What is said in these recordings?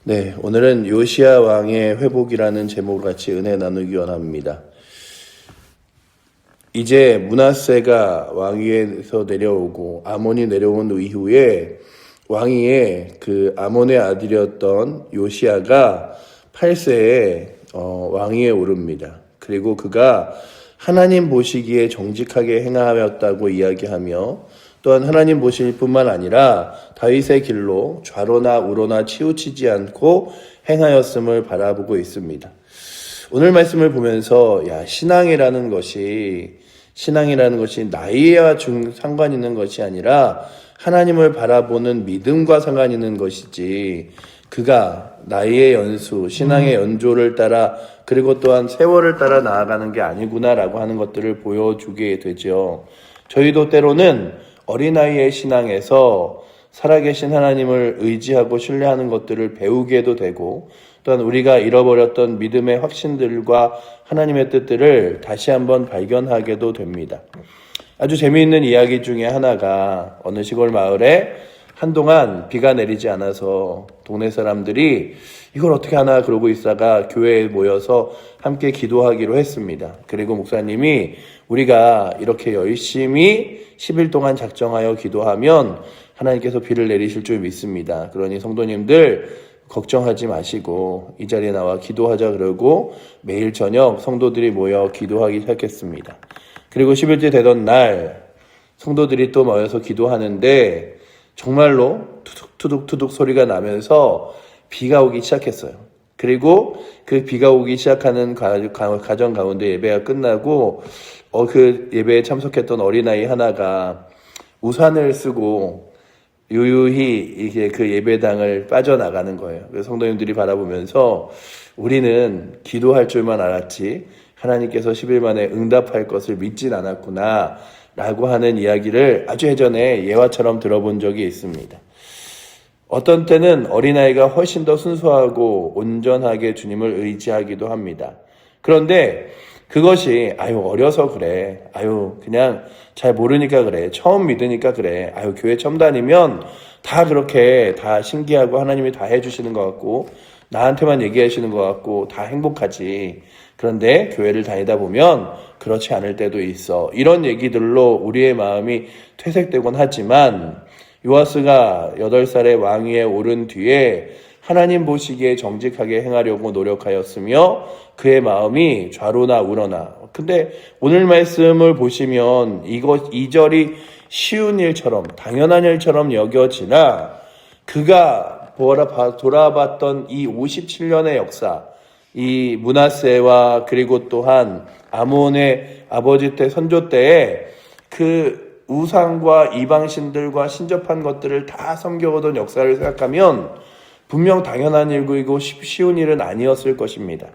네, 오늘은 요시야 왕의 회복이라는 제목을 같이 은혜 나누기 원합니다. 이제 므낫세가 왕위에서 내려오고 아몬이 내려온 이후에 왕위에 그 아몬의 아들이었던 요시야가 8세에 왕위에 오릅니다. 그리고 그가 하나님 보시기에 정직하게 행하였다고 이야기하며 또한 하나님 보실 뿐만 아니라 다윗의 길로 좌로나 우로나 치우치지 않고 행하였음을 바라보고 있습니다. 오늘 말씀을 보면서 신앙이라는 것이 나이와 상관 있는 것이 아니라 하나님을 바라보는 믿음과 상관 있는 것이지, 그가 나이의 연수, 신앙의 연조를 따라 그리고 또한 세월을 따라 나아가는 게 아니구나라고 하는 것들을 보여주게 되죠. 저희도 때로는 어린아이의 신앙에서 살아계신 하나님을 의지하고 신뢰하는 것들을 배우게도 되고, 또한 우리가 잃어버렸던 믿음의 확신들과 하나님의 뜻들을 다시 한번 발견하게도 됩니다. 아주 재미있는 이야기 중에 하나가, 어느 시골 마을에 한동안 비가 내리지 않아서 동네 사람들이 이걸 어떻게 하나 그러고 있다가 교회에 모여서 함께 기도하기로 했습니다. 그리고 목사님이 우리가 이렇게 열심히 10일 동안 작정하여 기도하면 하나님께서 비를 내리실 줄 믿습니다. 그러니 성도님들 걱정하지 마시고 이 자리에 나와 기도하자 그러고 매일 저녁 성도들이 모여 기도하기 시작했습니다. 그리고 10일째 되던 날 성도들이 또 모여서 기도하는데 정말로 투둑투둑 소리가 나면서 비가 오기 시작했어요. 그리고 그 비가 오기 시작하는 가정 가운데 예배가 끝나고 그 예배에 참석했던 어린아이 하나가 우산을 쓰고 유유히 이게 그 예배당을 빠져나가는 거예요. 그래서 성도님들이 바라보면서 우리는 기도할 줄만 알았지 하나님께서 10일 만에 응답할 것을 믿진 않았구나 라고 하는 이야기를 아주 예전에 예화처럼 들어본 적이 있습니다. 어떤 때는 어린아이가 훨씬 더 순수하고 온전하게 주님을 의지하기도 합니다. 그런데 그것이 어려서 그래, 그냥 잘 모르니까 그래, 처음 믿으니까 그래, 교회 처음 다니면 다 그렇게 다 신기하고 하나님이 다 해주시는 것 같고 나한테만 얘기하시는 것 같고 다 행복하지. 그런데 교회를 다니다 보면 그렇지 않을 때도 있어. 이런 얘기들로 우리의 마음이 퇴색되곤 하지만 요아스가 8살의 왕위에 오른 뒤에 하나님 보시기에 정직하게 행하려고 노력하였으며 그의 마음이 좌로나 우로나. 근데 오늘 말씀을 보시면 이 절이 쉬운 일처럼 당연한 일처럼 여겨지나 그가 돌아봤던 이 57년의 역사, 이 므낫세와 그리고 또한 아몬의 아버지 때 선조 때에 그 우상과 이방신들과 신접한 것들을 다 섬겨오던 역사를 생각하면 분명 당연한 일이고 쉬운 일은 아니었을 것입니다.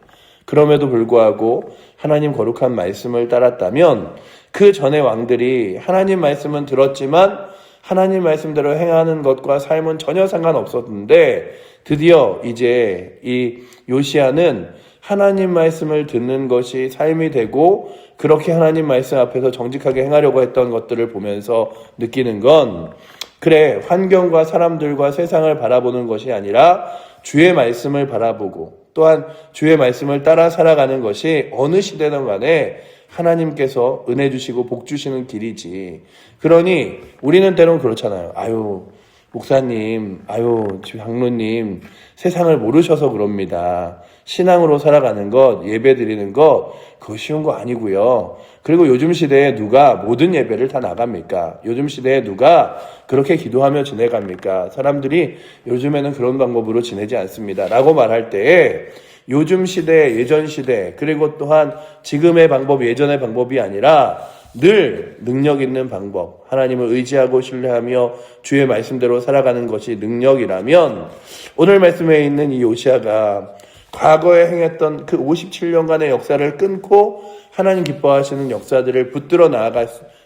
그럼에도 불구하고 하나님 거룩한 말씀을 따랐다면 그 전의 왕들이 하나님 말씀은 들었지만 하나님 말씀대로 행하는 것과 삶은 전혀 상관없었는데 드디어 이제 이 요시야는 하나님 말씀을 듣는 것이 삶이 되고 그렇게 하나님 말씀 앞에서 정직하게 행하려고 했던 것들을 보면서 느끼는 건, 그래, 환경과 사람들과 세상을 바라보는 것이 아니라 주의 말씀을 바라보고 또한 주의 말씀을 따라 살아가는 것이 어느 시대든 간에 하나님께서 은혜 주시고 복 주시는 길이지. 그러니 우리는 때론 그렇잖아요. 목사님, 장로님, 세상을 모르셔서 그럽니다. 신앙으로 살아가는 것, 예배 드리는 것, 그거 쉬운 거 아니고요. 그리고 요즘 시대에 누가 모든 예배를 다 나갑니까? 요즘 시대에 누가 그렇게 기도하며 지내갑니까? 사람들이 요즘에는 그런 방법으로 지내지 않습니다. 라고 말할 때에 요즘 시대, 예전 시대, 그리고 또한 지금의 방법, 예전의 방법이 아니라 늘 능력 있는 방법, 하나님을 의지하고 신뢰하며 주의 말씀대로 살아가는 것이 능력이라면 오늘 말씀에 있는 이 요시야가 과거에 행했던 그 57년간의 역사를 끊고 하나님 기뻐하시는 역사들을 붙들어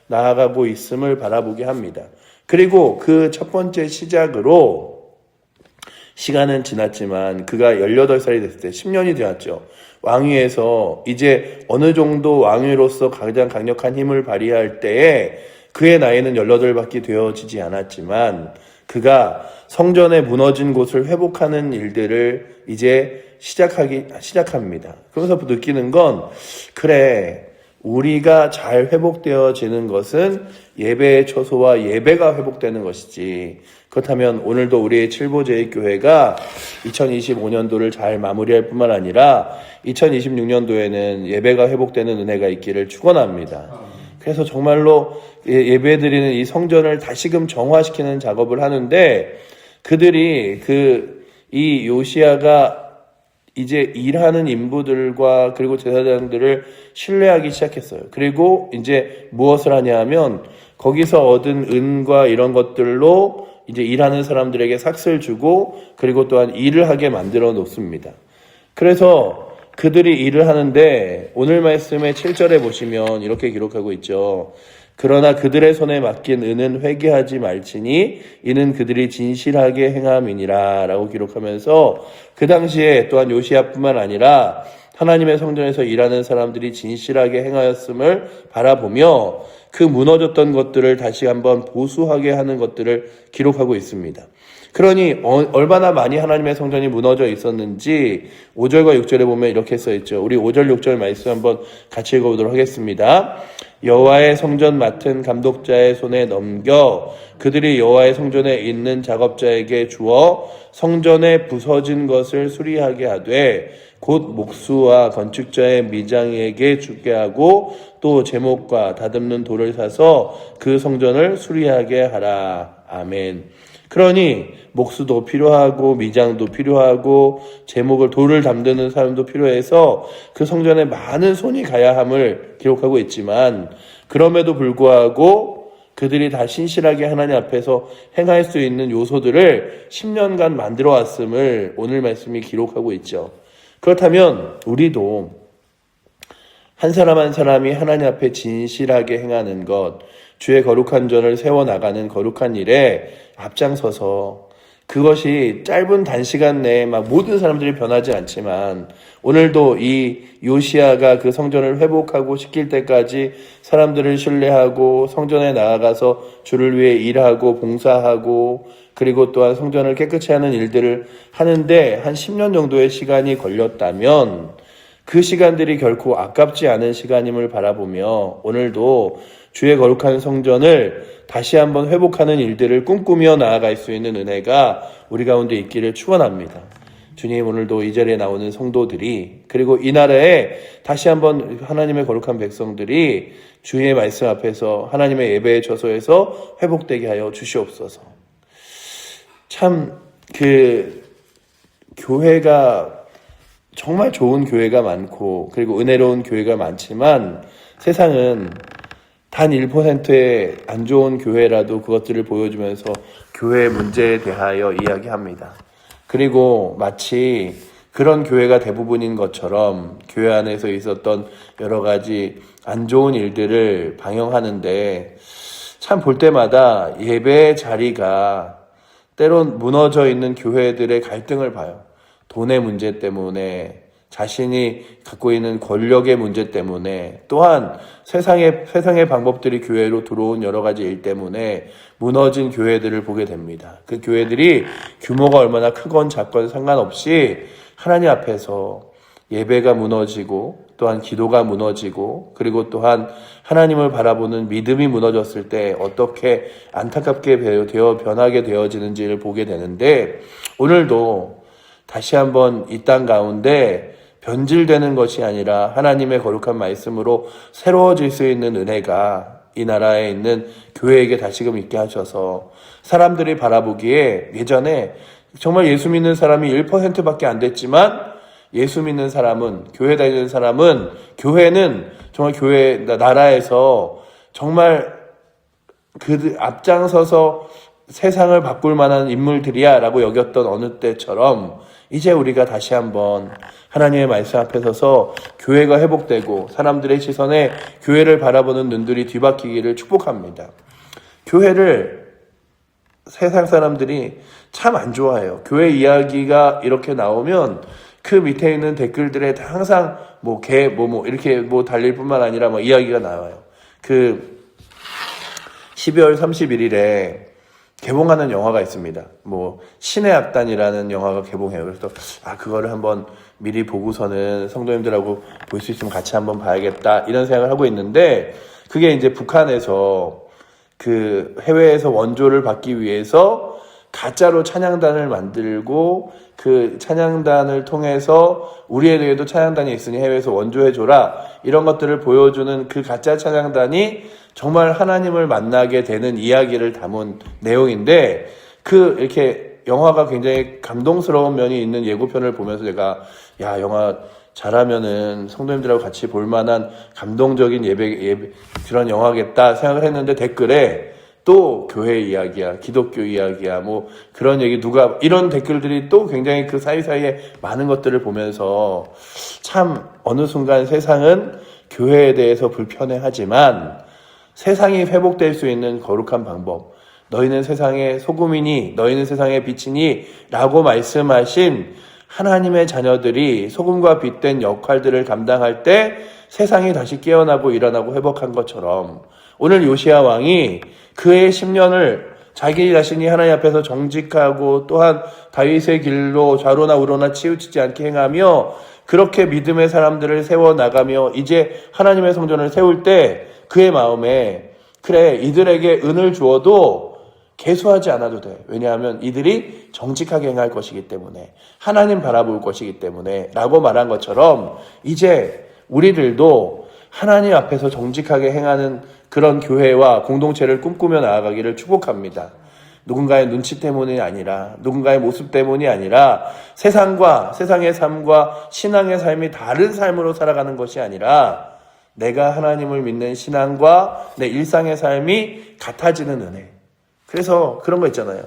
나아가고 있음을 바라보게 합니다. 그리고 그 첫 번째 시작으로 시간은 지났지만 그가 18살이 됐을 때 10년이 되었죠. 왕위에서 이제 어느 정도 왕위로서 가장 강력한 힘을 발휘할 때에 그의 나이는 18밖에 되어지지 않았지만 그가 성전에 무너진 곳을 회복하는 일들을 이제 시작합니다. 그러면서 느끼는 건, 그래, 우리가 잘 회복되어지는 것은 예배의 처소와 예배가 회복되는 것이지. 그렇다면 오늘도 우리의 칠보제일교회가 2025년도를 잘 마무리할 뿐만 아니라 2026년도에는 예배가 회복되는 은혜가 있기를 축원합니다. 그래서 정말로 예배드리는 이 성전을 다시금 정화시키는 작업을 하는데, 그들이 이 요시야가 이제 일하는 인부들과 그리고 제사장들을 신뢰하기 시작했어요. 그리고 이제 무엇을 하냐 하면 거기서 얻은 은과 이런 것들로 이제 일하는 사람들에게 삭슬 주고, 그리고 또한 일을 하게 만들어 놓습니다. 그래서 그들이 일을 하는데 오늘 말씀의 7절에 보시면 이렇게 기록하고 있죠. 그러나 그들의 손에 맡긴 은은 회개하지 말지니 이는 그들이 진실하게 행함이니라 라고 기록하면서, 그 당시에 또한 요시야뿐만 아니라 하나님의 성전에서 일하는 사람들이 진실하게 행하였음을 바라보며 그 무너졌던 것들을 다시 한번 보수하게 하는 것들을 기록하고 있습니다. 그러니 얼마나 많이 하나님의 성전이 무너져 있었는지 5절과 6절에 보면 이렇게 써있죠. 우리 5절 6절 말씀 한번 같이 읽어보도록 하겠습니다. 여호와의 성전 맡은 감독자의 손에 넘겨 그들이 여호와의 성전에 있는 작업자에게 주어 성전에 부서진 것을 수리하게 하되 곧 목수와 건축자의 미장에게 주게 하고 또 제목과 다듬는 돌을 사서 그 성전을 수리하게 하라. 아멘. 그러니 목수도 필요하고 미장도 필요하고 제목을 돌을 담드는 사람도 필요해서 그 성전에 많은 손이 가야 함을 기록하고 있지만, 그럼에도 불구하고 그들이 다 신실하게 하나님 앞에서 행할 수 있는 요소들을 10년간 만들어 왔음을 오늘 말씀이 기록하고 있죠. 그렇다면 우리도 한 사람 한 사람이 하나님 앞에 진실하게 행하는 것, 주의 거룩한 전을 세워나가는 거룩한 일에 앞장서서, 그것이 짧은 단시간 내에 막 모든 사람들이 변하지 않지만 오늘도 이 요시야가 그 성전을 회복하고 시킬 때까지 사람들을 신뢰하고 성전에 나아가서 주를 위해 일하고 봉사하고 그리고 또한 성전을 깨끗이 하는 일들을 하는데 한 10년 정도의 시간이 걸렸다면 그 시간들이 결코 아깝지 않은 시간임을 바라보며 오늘도 주의 거룩한 성전을 다시 한번 회복하는 일들을 꿈꾸며 나아갈 수 있는 은혜가 우리 가운데 있기를 축원합니다. 주님, 오늘도 이 자리에 나오는 성도들이, 그리고 이 나라에 다시 한번 하나님의 거룩한 백성들이 주의 말씀 앞에서 하나님의 예배의 처소에서 회복되게 하여 주시옵소서. 참 교회가 정말 좋은 교회가 많고 그리고 은혜로운 교회가 많지만 세상은 단 1%의 안 좋은 교회라도 그것들을 보여주면서 교회의 문제에 대하여 이야기합니다. 그리고 마치 그런 교회가 대부분인 것처럼 교회 안에서 있었던 여러 가지 안 좋은 일들을 방영하는데, 참 볼 때마다 예배의 자리가 때론 무너져 있는 교회들의 갈등을 봐요. 돈의 문제 때문에, 자신이 갖고 있는 권력의 문제 때문에, 또한 세상의 방법들이 교회로 들어온 여러 가지 일 때문에 무너진 교회들을 보게 됩니다. 그 교회들이 규모가 얼마나 크건 작건 상관없이 하나님 앞에서 예배가 무너지고 또한 기도가 무너지고 그리고 또한 하나님을 바라보는 믿음이 무너졌을 때 어떻게 안타깝게 변하게 되어지는지를 보게 되는데, 오늘도 다시 한번 이 땅 가운데 변질되는 것이 아니라 하나님의 거룩한 말씀으로 새로워질 수 있는 은혜가 이 나라에 있는 교회에게 다시금 있게 하셔서 사람들이 바라보기에 예전에 정말 예수 믿는 사람이 1%밖에 안 됐지만 예수 믿는 사람은, 교회 다니는 사람은, 교회는 정말 나라에서 정말 그 앞장서서 세상을 바꿀 만한 인물들이야 라고 여겼던 어느 때처럼 이제 우리가 다시 한번 하나님의 말씀 앞에 서서 교회가 회복되고 사람들의 시선에 교회를 바라보는 눈들이 뒤바뀌기를 축복합니다. 교회를 세상 사람들이 참 안 좋아해요. 교회 이야기가 이렇게 나오면 그 밑에 있는 댓글들에 항상 이렇게 달릴 뿐만 아니라 이야기가 나와요. 12월 31일에 개봉하는 영화가 있습니다. 뭐 신의 악단이라는 영화가 개봉해요. 그래서 그거를 한번 미리 보고서는 성도님들하고 볼 수 있으면 같이 한번 봐야겠다 이런 생각을 하고 있는데, 그게 이제 북한에서 그 해외에서 원조를 받기 위해서 가짜로 찬양단을 만들고 그 찬양단을 통해서 우리에게도 찬양단이 있으니 해외에서 원조해줘라 이런 것들을 보여주는 그 가짜 찬양단이 정말 하나님을 만나게 되는 이야기를 담은 내용인데, 이렇게 영화가 굉장히 감동스러운 면이 있는 예고편을 보면서 제가 영화 잘하면은 성도님들하고 같이 볼 만한 감동적인 예배 그런 영화겠다 생각을 했는데, 댓글에 또 교회 이야기야, 기독교 이야기야, 뭐 그런 얘기 이런 댓글들이 또 굉장히 그 사이사이에 많은 것들을 보면서 참 어느 순간 세상은 교회에 대해서 불편해하지만 세상이 회복될 수 있는 거룩한 방법, 너희는 세상의 소금이니 너희는 세상의 빛이니 라고 말씀하신 하나님의 자녀들이 소금과 빛된 역할들을 감당할 때 세상이 다시 깨어나고 일어나고 회복한 것처럼, 오늘 요시야 왕이 그의 10년을 자기 자신이 하나님 앞에서 정직하고 또한 다윗의 길로 좌로나 우로나 치우치지 않게 행하며 그렇게 믿음의 사람들을 세워나가며 이제 하나님의 성전을 세울 때 그의 마음에, 그래 이들에게 은을 주어도 개수하지 않아도 돼. 왜냐하면 이들이 정직하게 행할 것이기 때문에, 하나님 바라볼 것이기 때문에 라고 말한 것처럼 이제 우리들도 하나님 앞에서 정직하게 행하는 그런 교회와 공동체를 꿈꾸며 나아가기를 축복합니다. 누군가의 눈치 때문이 아니라, 누군가의 모습 때문이 아니라, 세상의 삶과 신앙의 삶이 다른 삶으로 살아가는 것이 아니라 내가 하나님을 믿는 신앙과 내 일상의 삶이 같아지는 은혜. 그래서 그런 거 있잖아요.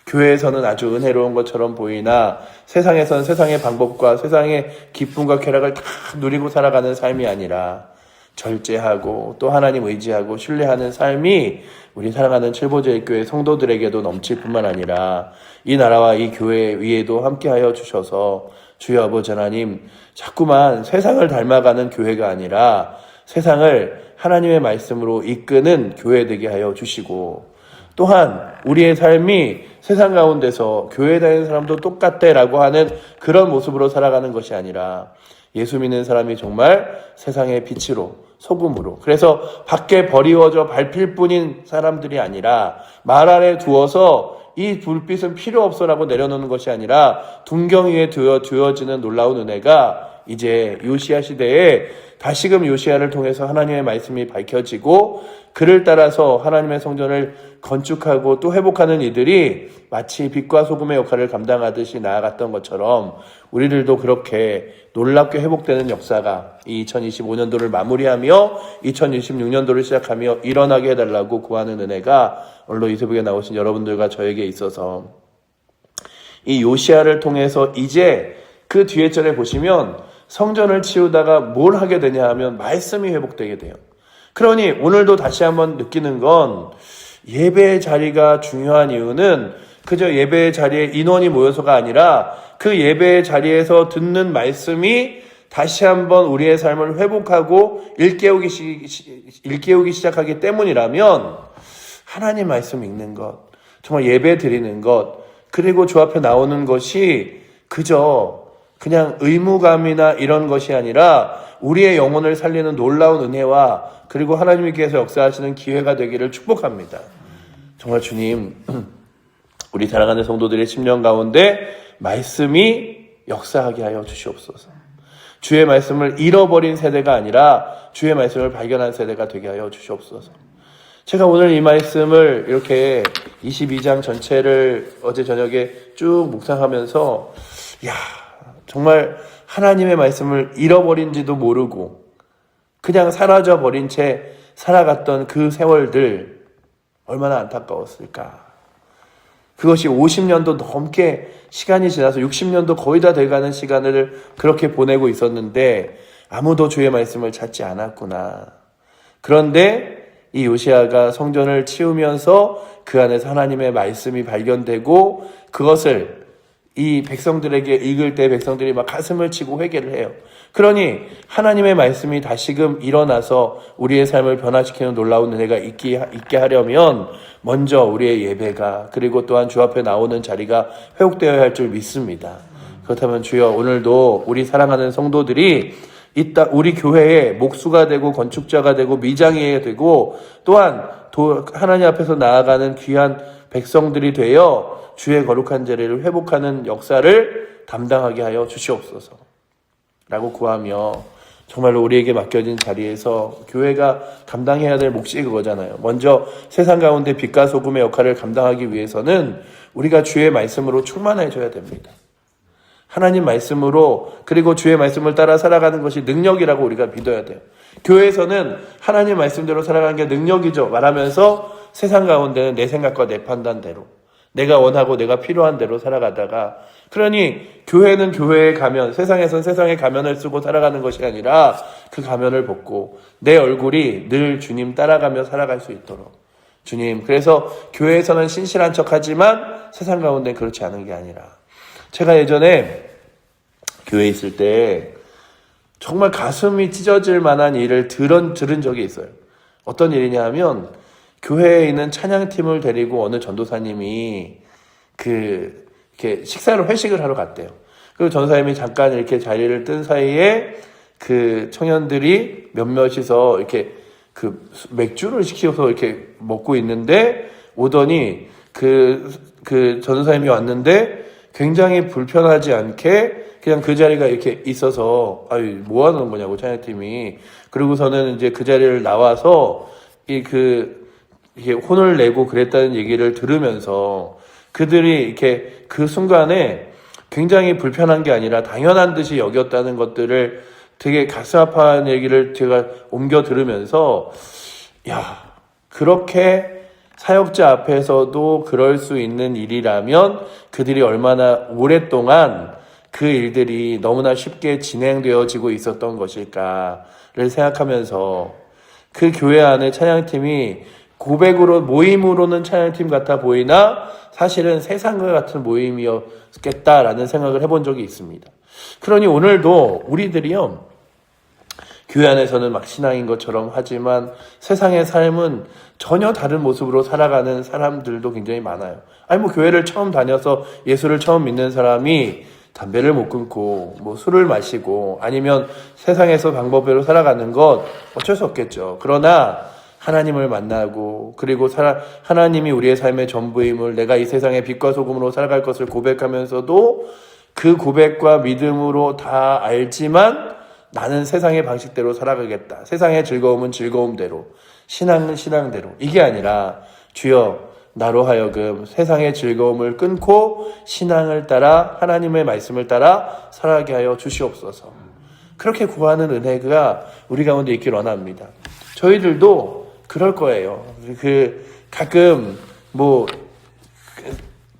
교회에서는 아주 은혜로운 것처럼 보이나 세상에서는 세상의 방법과 세상의 기쁨과 쾌락을 다 누리고 살아가는 삶이 아니라 절제하고 또 하나님 의지하고 신뢰하는 삶이 우리 사랑하는 칠보제일교회 성도들에게도 넘칠 뿐만 아니라 이 나라와 이 교회 위에도 함께하여 주셔서, 주여 아버지 하나님, 자꾸만 세상을 닮아가는 교회가 아니라 세상을 하나님의 말씀으로 이끄는 교회 되게 하여 주시고, 또한 우리의 삶이 세상 가운데서 교회 다니는 사람도 똑같대라고 하는 그런 모습으로 살아가는 것이 아니라 예수 믿는 사람이 정말 세상의 빛으로, 소금으로, 그래서 밖에 버리워져 밟힐 뿐인 사람들이 아니라 말 아래 두어서 이 불빛은 필요 없어라고 내려놓는 것이 아니라 둔경 위에 두어지는 놀라운 은혜가 이제 요시야 시대에 다시금 요시야를 통해서 하나님의 말씀이 밝혀지고 그를 따라서 하나님의 성전을 건축하고 또 회복하는 이들이 마치 빛과 소금의 역할을 감당하듯이 나아갔던 것처럼 우리들도 그렇게 놀랍게 회복되는 역사가 이 2025년도를 마무리하며 2026년도를 시작하며 일어나게 해달라고 구하는 은혜가 오늘도 이세북에 나오신 여러분들과 저에게 있어서, 이 요시야를 통해서 이제 그 뒤에 절에 보시면 성전을 치우다가 뭘 하게 되냐 하면 말씀이 회복되게 돼요. 그러니 오늘도 다시 한번 느끼는 건, 예배의 자리가 중요한 이유는 그저 예배의 자리에 인원이 모여서가 아니라 그 예배의 자리에서 듣는 말씀이 다시 한번 우리의 삶을 회복하고 일깨우기 시작하기 때문이라면, 하나님 말씀 읽는 것, 정말 예배 드리는 것, 그리고 주 앞에 나오는 것이 그저 그냥 의무감이나 이런 것이 아니라 우리의 영혼을 살리는 놀라운 은혜와 그리고 하나님께서 역사하시는 기회가 되기를 축복합니다. 정말 주님, 우리 사랑하는 성도들의 10년 가운데 말씀이 역사하게 하여 주시옵소서. 주의 말씀을 잃어버린 세대가 아니라 주의 말씀을 발견한 세대가 되게 하여 주시옵소서. 제가 오늘 이 말씀을 이렇게 22장 전체를 어제 저녁에 쭉 묵상하면서 정말 하나님의 말씀을 잃어버린지도 모르고 그냥 사라져버린 채 살아갔던 그 세월들 얼마나 안타까웠을까. 그것이 50년도 넘게 시간이 지나서 60년도 거의 다 돼가는 시간을 그렇게 보내고 있었는데 아무도 주의 말씀을 찾지 않았구나. 그런데 이 요시야가 성전을 치우면서 그 안에서 하나님의 말씀이 발견되고 그것을 이 백성들에게 읽을 때 백성들이 막 가슴을 치고 회개를 해요. 그러니 하나님의 말씀이 다시금 일어나서 우리의 삶을 변화시키는 놀라운 은혜가 있게 하려면 먼저 우리의 예배가 그리고 또한 주 앞에 나오는 자리가 회복되어야 할 줄 믿습니다. 그렇다면 주여 오늘도 우리 사랑하는 성도들이 우리 교회의 목수가 되고 건축자가 되고 미장이 되고 또한 하나님 앞에서 나아가는 귀한 백성들이 되어 주의 거룩한 자리를 회복하는 역사를 담당하게 하여 주시옵소서 라고 구하며 정말로 우리에게 맡겨진 자리에서 교회가 감당해야 될 몫이 그거잖아요. 먼저 세상 가운데 빛과 소금의 역할을 감당하기 위해서는 우리가 주의 말씀으로 충만해져야 됩니다. 하나님 말씀으로 그리고 주의 말씀을 따라 살아가는 것이 능력이라고 우리가 믿어야 돼요. 교회에서는 하나님 말씀대로 살아가는 게 능력이죠 말하면서 세상 가운데는 내 생각과 내 판단대로 내가 원하고 내가 필요한 대로 살아가다가 그러니 교회는 교회의 가면 세상에선 세상의 가면을 쓰고 살아가는 것이 아니라 그 가면을 벗고 내 얼굴이 늘 주님 따라가며 살아갈 수 있도록 주님 그래서 교회에서는 신실한 척하지만 세상 가운데 그렇지 않은 게 아니라 제가 예전에 교회에 있을 때 정말 가슴이 찢어질 만한 일을 들은 적이 있어요. 어떤 일이냐 하면 교회에 있는 찬양팀을 데리고 어느 전도사님이 이렇게 회식을 하러 갔대요. 그리고 전도사님이 잠깐 이렇게 자리를 뜬 사이에 그 청년들이 몇몇이서 이렇게 맥주를 시켜서 이렇게 먹고 있는데 오더니 그 전도사님이 왔는데 굉장히 불편하지 않게 그냥 그 자리가 이렇게 있어서 뭐 하는 거냐고 찬양팀이 그러고서는 이제 그 자리를 나와서 이게 혼을 내고 그랬다는 얘기를 들으면서 그들이 이렇게 그 순간에 굉장히 불편한 게 아니라 당연한 듯이 여겼다는 것들을 되게 가슴 아파하는 얘기를 제가 옮겨 들으면서 그렇게 사역자 앞에서도 그럴 수 있는 일이라면 그들이 얼마나 오랫동안 그 일들이 너무나 쉽게 진행되어지고 있었던 것일까를 생각하면서 그 교회 안에 찬양팀이 고백으로 모임으로는 찬양팀 같아 보이나 사실은 세상과 같은 모임이었겠다라는 생각을 해본 적이 있습니다. 그러니 오늘도 우리들이요 교회 안에서는 막 신앙인 것처럼 하지만 세상의 삶은 전혀 다른 모습으로 살아가는 사람들도 굉장히 많아요. 교회를 처음 다녀서 예수를 처음 믿는 사람이 담배를 못 끊고 술을 마시고 아니면 세상에서 방법대로 살아가는 것 어쩔 수 없겠죠. 그러나 하나님을 만나고 그리고 하나님이 우리의 삶의 전부임을 내가 이 세상의 빛과 소금으로 살아갈 것을 고백하면서도 그 고백과 믿음으로 다 알지만 나는 세상의 방식대로 살아가겠다. 세상의 즐거움은 즐거움대로, 신앙은 신앙대로. 이게 아니라 주여 나로 하여금 세상의 즐거움을 끊고 신앙을 따라 하나님의 말씀을 따라 살아가게 하여 주시옵소서. 그렇게 구하는 은혜가 우리 가운데 있길 원합니다. 저희들도 그럴 거예요. 가끔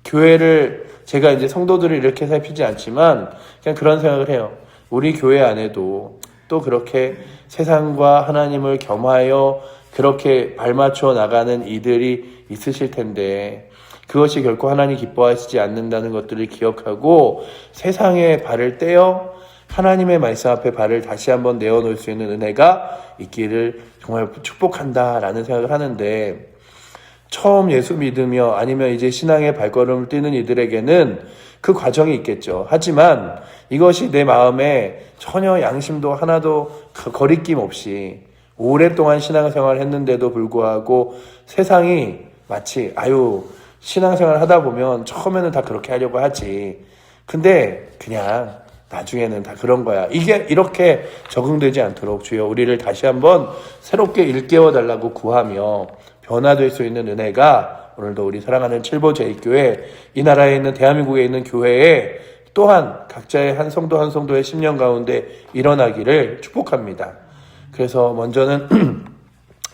교회를 제가 이제 성도들을 이렇게 살피지 않지만 그냥 그런 생각을 해요. 우리 교회 안에도 또 그렇게 세상과 하나님을 겸하여 그렇게 발맞춰 나가는 이들이 있으실 텐데 그것이 결코 하나님 기뻐하시지 않는다는 것들을 기억하고 세상에 발을 떼어 하나님의 말씀 앞에 발을 다시 한번 내어놓을 수 있는 은혜가 있기를 정말 축복한다라는 생각을 하는데 처음 예수 믿으며 아니면 이제 신앙의 발걸음을 뛰는 이들에게는 그 과정이 있겠죠. 하지만 이것이 내 마음에 전혀 양심도 하나도 거리낌 없이 오랫동안 신앙생활을 했는데도 불구하고 세상이 마치 신앙생활을 하다 보면 처음에는 다 그렇게 하려고 하지. 근데 그냥 나중에는 다 그런 거야. 이게 이렇게 적응되지 않도록 주여 우리를 다시 한번 새롭게 일깨워달라고 구하며 변화될 수 있는 은혜가 오늘도 우리 사랑하는 칠보 제2교회 이 나라에 있는 대한민국에 있는 교회에 또한 각자의 한 성도 한 성도의 심령 가운데 일어나기를 축복합니다. 그래서 먼저는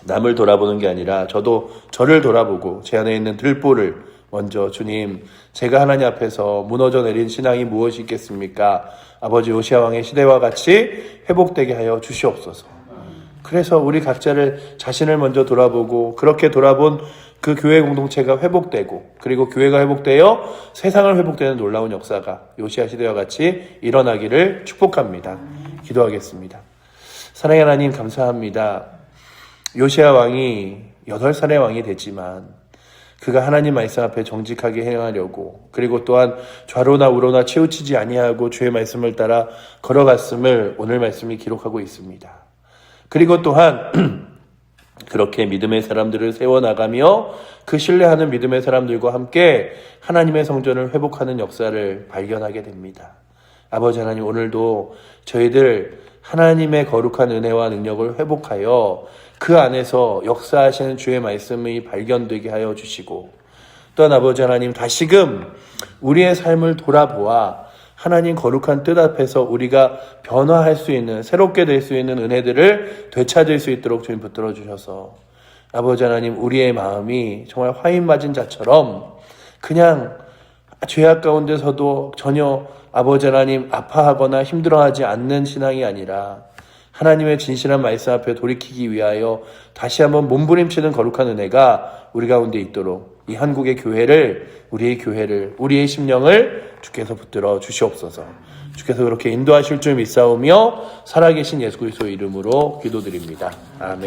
남을 돌아보는 게 아니라 저도 저를 돌아보고 제 안에 있는 들보를 먼저 주님 제가 하나님 앞에서 무너져 내린 신앙이 무엇이 있겠습니까? 아버지 요시야 왕의 시대와 같이 회복되게 하여 주시옵소서. 그래서 우리 각자를 자신을 먼저 돌아보고 그렇게 돌아본 그 교회 공동체가 회복되고 그리고 교회가 회복되어 세상을 회복되는 놀라운 역사가 요시야 시대와 같이 일어나기를 축복합니다. 기도하겠습니다. 사랑의 하나님 감사합니다. 요시야 왕이 8살의 왕이 됐지만 그가 하나님 말씀 앞에 정직하게 행하려고 그리고 또한 좌로나 우로나 치우치지 아니하고 주의 말씀을 따라 걸어갔음을 오늘 말씀이 기록하고 있습니다. 그리고 또한 그렇게 믿음의 사람들을 세워나가며 그 신뢰하는 믿음의 사람들과 함께 하나님의 성전을 회복하는 역사를 발견하게 됩니다. 아버지 하나님, 오늘도 저희들 하나님의 거룩한 은혜와 능력을 회복하여 그 안에서 역사하시는 주의 말씀이 발견되게 하여 주시고, 또한 아버지 하나님, 다시금 우리의 삶을 돌아보아 하나님 거룩한 뜻 앞에서 우리가 변화할 수 있는, 새롭게 될 수 있는 은혜들을 되찾을 수 있도록 주님 붙들어 주셔서 아버지 하나님, 우리의 마음이 정말 화인 맞은 자처럼 그냥 죄악 가운데서도 전혀 아버지 하나님 아파하거나 힘들어하지 않는 신앙이 아니라 하나님의 진실한 말씀 앞에 돌이키기 위하여 다시 한번 몸부림치는 거룩한 은혜가 우리 가운데 있도록 이 한국의 교회를, 우리의 심령을 주께서 붙들어 주시옵소서. 주께서 그렇게 인도하실 줄 믿사오며 살아계신 예수 그리스도의 이름으로 기도드립니다. 아멘.